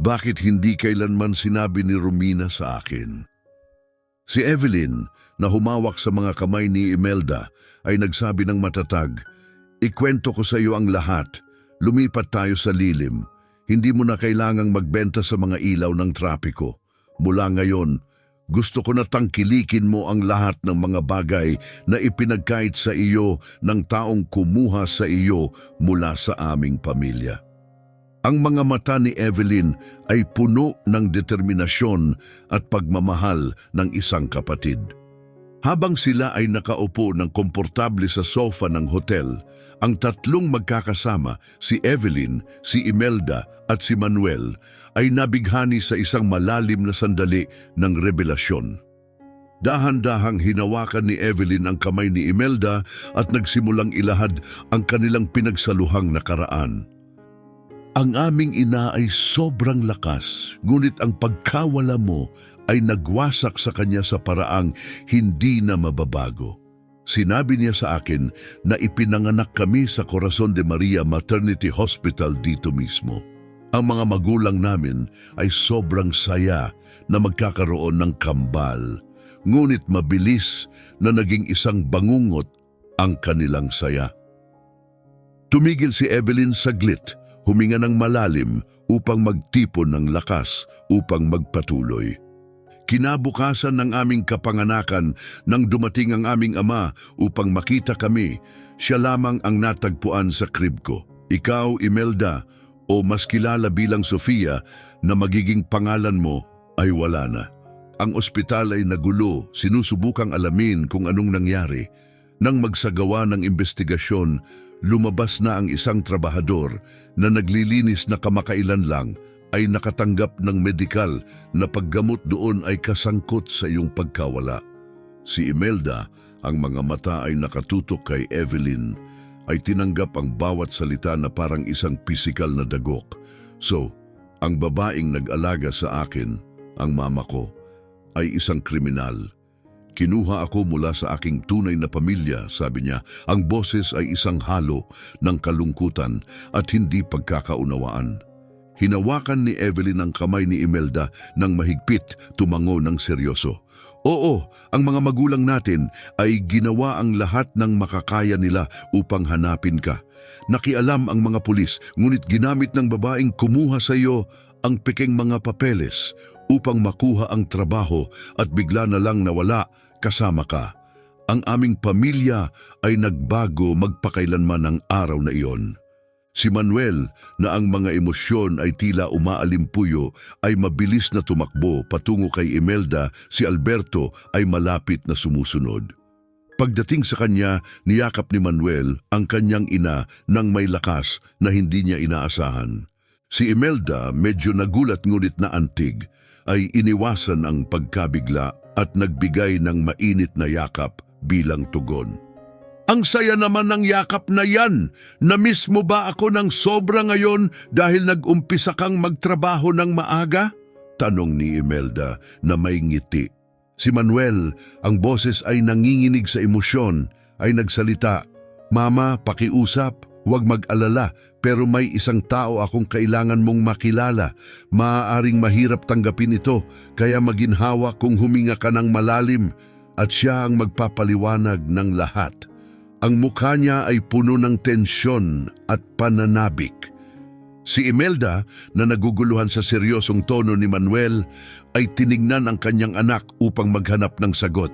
Bakit hindi kailanman sinabi ni Romina sa akin? Si Evelyn, na humawak sa mga kamay ni Imelda, ay nagsabi ng matatag, Ikwento ko sa iyo ang lahat. Lumipat tayo sa lilim. Hindi mo na kailangang magbenta sa mga ilaw ng trapiko. Mula ngayon, gusto ko na tangkilikin mo ang lahat ng mga bagay na ipinagkait sa iyo ng taong kumuha sa iyo mula sa aming pamilya. Ang mga mata ni Evelyn ay puno ng determinasyon at pagmamahal ng isang kapatid. Habang sila ay nakaupo ng komportable sa sofa ng hotel, ang tatlong magkakasama, si Evelyn, si Imelda at si Manuel, ay nabighani sa isang malalim na sandali ng revelasyon. Dahan-dahang hinawakan ni Evelyn ang kamay ni Imelda at nagsimulang ilahad ang kanilang pinagsaluhang nakaraan. Ang aming ina ay sobrang lakas, ngunit ang pagkawala mo ay nagwasak sa kanya sa paraang hindi na mababago. Sinabi niya sa akin na ipinanganak kami sa Corazon de Maria Maternity Hospital dito mismo. Ang mga magulang namin ay sobrang saya na magkakaroon ng kambal, ngunit mabilis na naging isang bangungot ang kanilang saya. Tumigil si Evelyn saglit, huminga ng malalim upang magtipon ng lakas upang magpatuloy. Kinabukasan ng aming kapanganakan nang dumating ang aming ama upang makita kami, siya lamang ang natagpuan sa crib ko. Ikaw, Imelda, o mas kilala bilang Sofia na magiging pangalan mo, ay wala na. Ang ospital ay nagulo, sinusubukang alamin kung anong nangyari. Nang magsagawa ng investigasyon, lumabas na ang isang trabahador na naglilinis na kamakailan lang ay nakatanggap ng medikal na paggamot doon ay kasangkot sa iyong pagkawala. Si Imelda, ang mga mata ay nakatutok kay Evelyn, ay tinanggap ang bawat salita na parang isang pisikal na dagok. So, ang babaeng nag-alaga sa akin, ang mama ko, ay isang kriminal. Kinuha ako mula sa aking tunay na pamilya, sabi niya. Ang boses ay isang halo ng kalungkutan at hindi pagkakaunawaan. Hinawakan ni Evelyn ang kamay ni Imelda ng mahigpit, tumango ng seryoso. Oo, ang mga magulang natin ay ginawa ang lahat ng makakaya nila upang hanapin ka. Nakialam ang mga pulis, ngunit ginamit ng babaeng kumuha sa iyo ang pekeng mga papeles upang makuha ang trabaho at bigla na lang nawala kasama ka. Ang aming pamilya ay nagbago magpakailanman ng araw na iyon. Si Manuel, na ang mga emosyon ay tila umaalimpuyo, ay mabilis na tumakbo patungo kay Imelda. Si Alberto ay malapit na sumusunod. Pagdating sa kanya, niyakap ni Manuel ang kanyang ina ng may lakas na hindi niya inaasahan. Si Imelda, medyo nagulat ngunit naantig, ay iniwasan ang pagkabigla at nagbigay ng mainit na yakap bilang tugon. Ang saya naman ng yakap na yan. Na-miss mo ba ako ng sobra ngayon dahil nag-umpisa kang magtrabaho ng maaga? Tanong ni Imelda na may ngiti. Si Manuel, ang boses ay nanginginig sa emosyon, ay nagsalita, Mama, pakiusap, huwag mag-alala, pero may isang tao akong kailangan mong makilala. Maaaring mahirap tanggapin ito, kaya maginhawa kung huminga ka ng malalim at siya ang magpapaliwanag ng lahat. Ang mukha niya ay puno ng tensyon at pananabik. Si Imelda, na naguguluhan sa seryosong tono ni Manuel, ay tinignan ang kanyang anak upang maghanap ng sagot.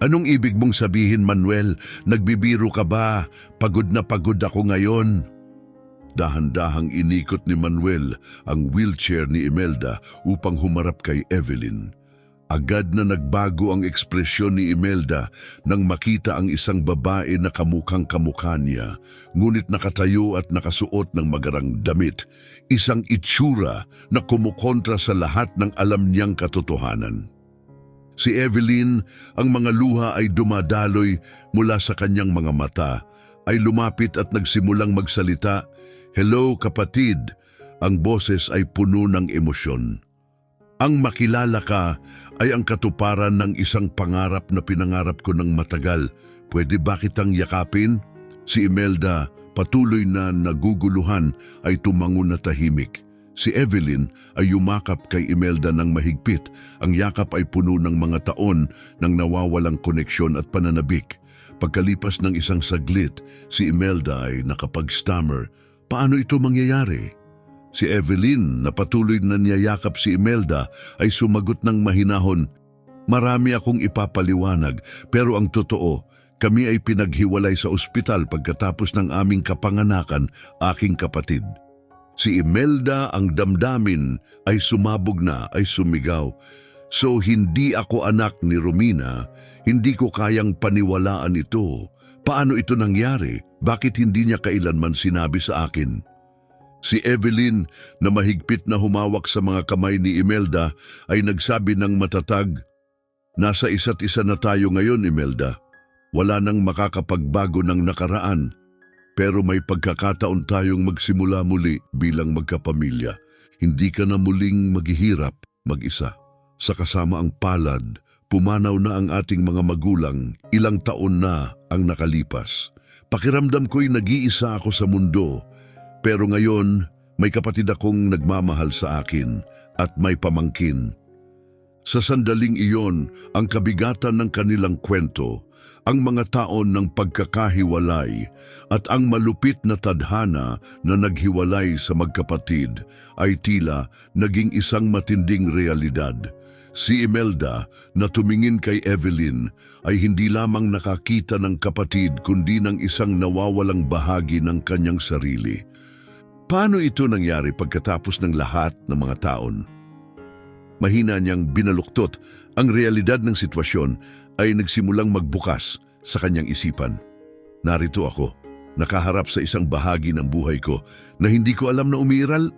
Anong ibig mong sabihin, Manuel? Nagbibiro ka ba? Pagod na pagod ako ngayon. Dahan-dahang inikot ni Manuel ang wheelchair ni Imelda upang humarap kay Evelyn. Agad na nagbago ang ekspresyon ni Imelda nang makita ang isang babae na kamukhang kamukha niya, ngunit nakatayo at nakasuot ng magarang damit, isang itsura na kumukontra sa lahat ng alam niyang katotohanan. Si Evelyn, ang mga luha ay dumadaloy mula sa kanyang mga mata, ay lumapit at nagsimulang magsalita, "Hello kapatid," ang boses ay puno ng emosyon. Ang makilala ka ay ang katuparan ng isang pangarap na pinangarap ko ng matagal. Pwede ba kitang yakapin? Si Imelda, patuloy na naguguluhan, ay tumango na tahimik. Si Evelyn ay yumakap kay Imelda ng mahigpit. Ang yakap ay puno ng mga taon ng nawawalang koneksyon at pananabik. Pagkalipas ng isang saglit, si Imelda ay nakapag-stammer. Paano ito mangyayari? Si Evelyn, na patuloy na niyayakap si Imelda, ay sumagot ng mahinahon, "Marami akong ipapaliwanag, pero ang totoo, kami ay pinaghiwalay sa ospital pagkatapos ng aming kapanganakan, aking kapatid." Si Imelda, ang damdamin ay sumabog na, ay sumigaw, "So hindi ako anak ni Romina, hindi ko kayang paniwalaan ito. Paano ito nangyari? Bakit hindi niya kailanman sinabi sa akin?" Si Evelyn, na mahigpit na humawak sa mga kamay ni Imelda, ay nagsabi ng matatag, "Nasa isa't isa na tayo ngayon, Imelda. Wala nang makakapagbago ng nakaraan, pero may pagkakataon tayong magsimula muli bilang magkapamilya. Hindi ka na muling maghihirap mag-isa." Sa kasama ang palad, pumanaw na ang ating mga magulang, ilang taon na ang nakalipas. Pakiramdam ko'y nag-iisa ako sa mundo. Pero ngayon, may kapatid akong nagmamahal sa akin at may pamangkin. Sa sandaling iyon, ang kabigatan ng kanilang kwento, ang mga taon ng pagkakahiwalay at ang malupit na tadhana na naghiwalay sa magkapatid ay tila naging isang matinding realidad. Si Imelda, na tumingin kay Evelyn, ay hindi lamang nakakita ng kapatid kundi ng isang nawawalang bahagi ng kanyang sarili. Paano ito nangyari pagkatapos ng lahat ng mga taon? Mahina niyang binaluktot, ang realidad ng sitwasyon ay nagsimulang magbukas sa kanyang isipan. Narito ako, nakaharap sa isang bahagi ng buhay ko na hindi ko alam na umiiral.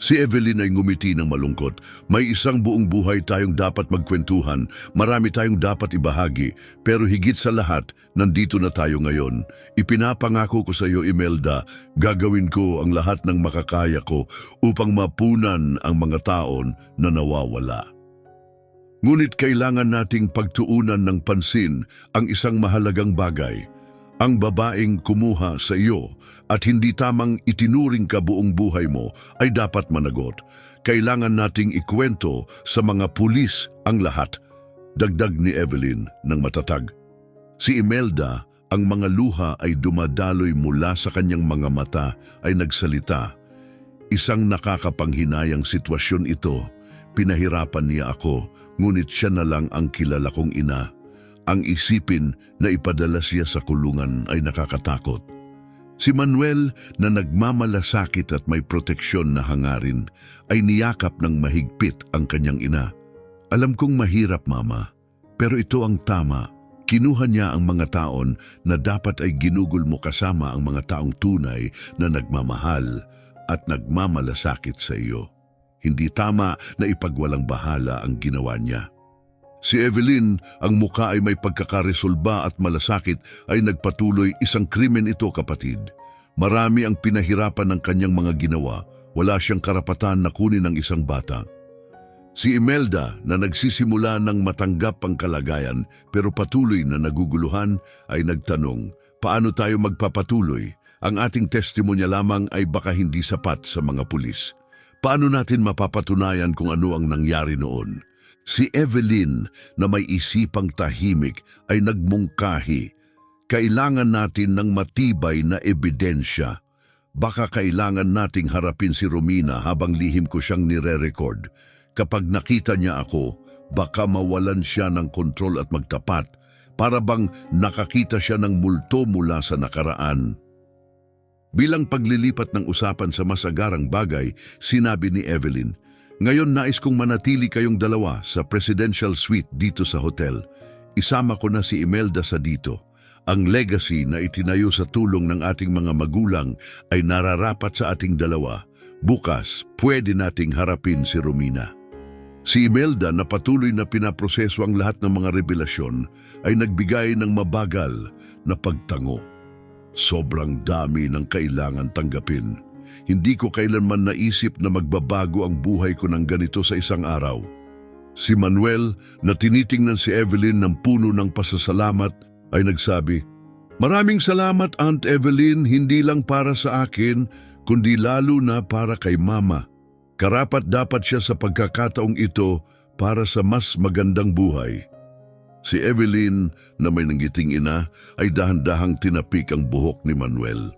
Si Evelyn ay ngumiti ng malungkot. May isang buong buhay tayong dapat magkwentuhan, marami tayong dapat ibahagi, pero higit sa lahat, nandito na tayo ngayon. Ipinapangako ko sa iyo, Imelda, gagawin ko ang lahat ng makakaya ko upang mapunan ang mga taon na nawawala. Ngunit kailangan nating pagtuunan ng pansin ang isang mahalagang bagay. Ang babaeng kumuha sa iyo at hindi tamang itinuring ka buong buhay mo ay dapat managot. Kailangan nating ikwento sa mga pulis ang lahat. Dagdag ni Evelyn ng matatag. Si Imelda, ang mga luha ay dumadaloy mula sa kanyang mga mata ay nagsalita. Isang nakakapanghinayang sitwasyon ito. Pinahirapan niya ako, ngunit siya na lang ang kilala kong ina. Ang isipin na ipadala siya sa kulungan ay nakakatakot. Si Manuel na nagmamalasakit at may proteksyon na hangarin ay niyakap ng mahigpit ang kanyang ina. Alam kong mahirap, Mama, pero ito ang tama. Kinuha niya ang mga taon na dapat ay ginugol mo kasama ang mga taong tunay na nagmamahal at nagmamalasakit sa iyo. Hindi tama na ipagwalang bahala ang ginawa niya. Si Evelyn, ang muka ay may pagkakaresolba at malasakit, ay nagpatuloy. Isang krimen ito, kapatid. Marami ang pinahirapan ng kanyang mga ginawa. Wala siyang karapatan na kunin ang isang bata. Si Imelda na nagsisimula ng matanggap ang kalagayan pero patuloy na naguguluhan ay nagtanong, paano tayo magpapatuloy? Ang ating testimonya lamang ay baka hindi sapat sa mga pulis. Paano natin mapapatunayan kung ano ang nangyari noon? Si Evelyn na may isipang tahimik ay nagmungkahi. Kailangan natin ng matibay na ebidensya. Baka kailangan nating harapin si Romina habang lihim ko siyang nire-record. Kapag nakita niya ako, baka mawalan siya ng kontrol at magtapat, para bang nakakita siya ng multo mula sa nakaraan. Bilang paglilipat ng usapan sa mas agarang bagay, sinabi ni Evelyn, ngayon nais kong manatili kayong dalawa sa presidential suite dito sa hotel. Isama ko na si Imelda sa dito. Ang legacy na itinayo sa tulong ng ating mga magulang ay nararapat sa ating dalawa. Bukas, pwede nating harapin si Romina. Si Imelda na patuloy na pinaproseso ang lahat ng mga revelasyon ay nagbigay ng mabagal na pagtango. Sobrang dami ng kailangan tanggapin. Hindi ko kailanman naisip na magbabago ang buhay ko ng ganito sa isang araw. Si Manuel na tinitingnan si Evelyn ng puno ng pasasalamat ay nagsabi, maraming salamat, Aunt Evelyn, hindi lang para sa akin, kundi lalo na para kay Mama. Karapat dapat siya sa pagkakataong ito para sa mas magandang buhay. Si Evelyn na may nanggiting ina ay dahan-dahang tinapik ang buhok ni Manuel.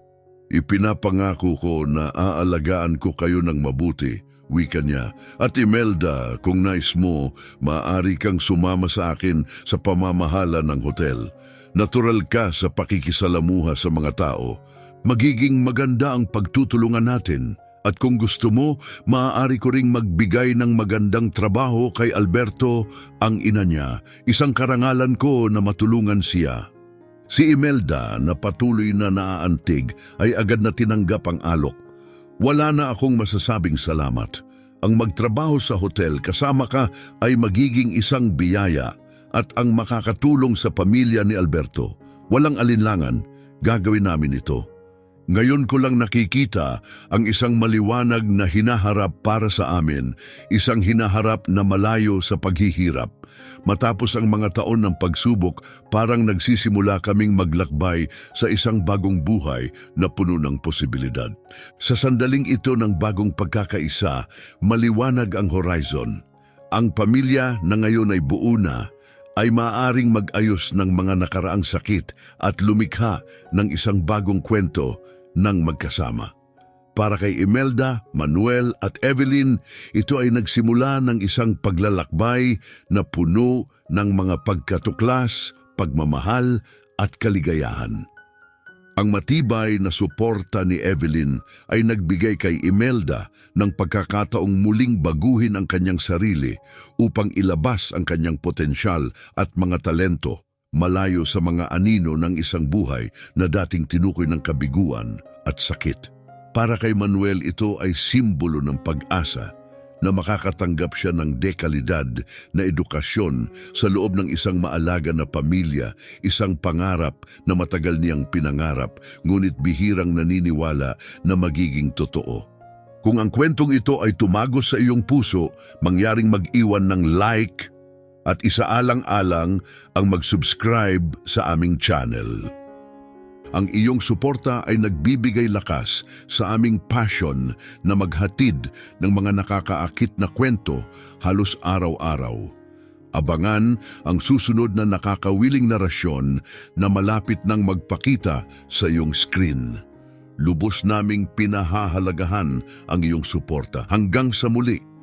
Ipinapangako ko na aalagaan ko kayo ng mabuti, wika niya. At Imelda, kung nais mo, maaari kang sumama sa akin sa pamamahala ng hotel. Natural ka sa pakikisalamuha sa mga tao. Magiging maganda ang pagtutulungan natin. At kung gusto mo, maaari ko ring magbigay ng magandang trabaho kay Alberto, ang ina niya, isang karangalan ko na matulungan siya. Si Imelda na patuloy na naaantig ay agad na tinanggap ang alok. Wala na akong masasabing salamat. Ang magtrabaho sa hotel kasama ka ay magiging isang biyaya at ang makakatulong sa pamilya ni Alberto. Walang alinlangan, gagawin namin ito. Ngayon ko lang nakikita ang isang maliwanag na hinaharap para sa amin, isang hinaharap na malayo sa paghihirap. Matapos ang mga taon ng pagsubok, parang nagsisimula kaming maglakbay sa isang bagong buhay na puno ng posibilidad. Sa sandaling ito ng bagong pagkakaisa, maliwanag ang horizon. Ang pamilya na ngayon ay buo na, ay maaaring mag-ayos ng mga nakaraang sakit at lumikha ng isang bagong kwento ng magkasama. Para kay Imelda, Manuel at Evelyn, ito ay nagsimula ng isang paglalakbay na puno ng mga pagkatuklas, pagmamahal at kaligayahan. Ang matibay na suporta ni Evelyn ay nagbigay kay Imelda ng pagkakataong muling baguhin ang kanyang sarili upang ilabas ang kanyang potensyal at mga talento malayo sa mga anino ng isang buhay na dating tinukoy ng kabiguan at sakit. Para kay Manuel, ito ay simbolo ng pag-asa na makakatanggap siya ng dekalidad na edukasyon sa loob ng isang maalaga na pamilya, isang pangarap na matagal niyang pinangarap, ngunit bihirang naniniwala na magiging totoo. Kung ang kwentong ito ay tumagos sa iyong puso, mangyaring mag-iwan ng like at isaalang-alang ang mag-subscribe sa aming channel. Ang iyong suporta ay nagbibigay lakas sa aming passion na maghatid ng mga nakakaakit na kwento halos araw-araw. Abangan ang susunod na nakakawiling narasyon na malapit nang magpakita sa iyong screen. Lubos naming pinahahalagahan ang iyong suporta. Hanggang sa muli.